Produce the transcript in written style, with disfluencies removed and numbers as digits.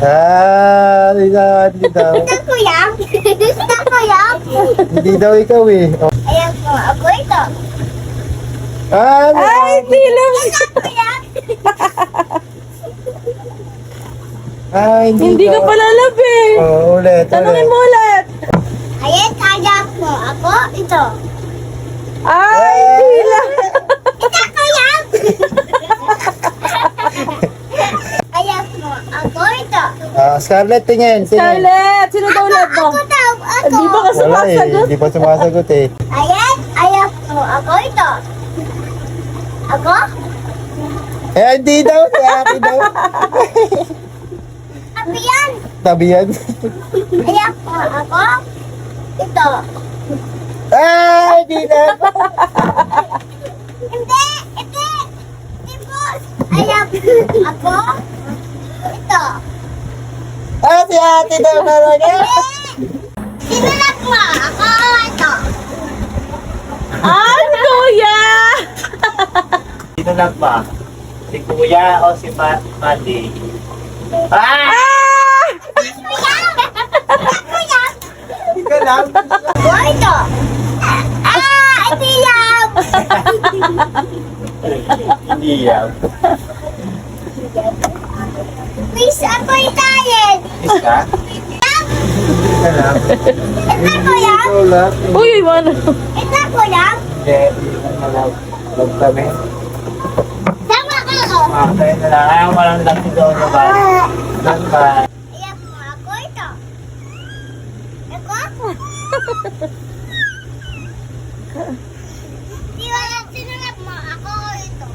Hindi daw. Ito ko yan. Ito ko yan. Hindi daw ikaw eh. Oh. Ayan po, ako ito. Ay, hindi lang. Ito ko yan. Hindi ka pala love eh. Oh, ulit. Tanungin mo ulit. Ayan, kaya po. Ako ito. Ay, hindi lang. Ito ko yan. Ayan po, ako ito. Scarlett, tingin. Scarlett, sino daw love mo? Ako daw, ako. Di ba ka Wala eh. sumasagot? Hindi pa sumasagot eh. Ayan po, ako ito. Ako? Hindi daw. Si Aki daw. Ako yan. Tabi yan. Ayan po, ako. Ito. Hindi na. Hindi, hindi. Hindi po. Ayan po, ako. Ito. Si Ate daw talaga. Sinulat mo, ako ito. Ay, kuya! Sino lang ba? Si Kuya o si Mati? Ako yan. Ako yan. Hindi ka lang. Ako ito. Ito yan. Hindi yan. Please, ako itayin. Is ka? Hindi ka lang. Ito ko yan. Ikaw lang. Uy, ano? Ito ko yan. Hindi. Hindi ka lang. Huwag kami. Sama ako. Tayo na lang. Ayaw mo lang lang si Dono ba? Doon ba? Ayan po, ako ito. Ako? Di wala sinulat mo, ako ito.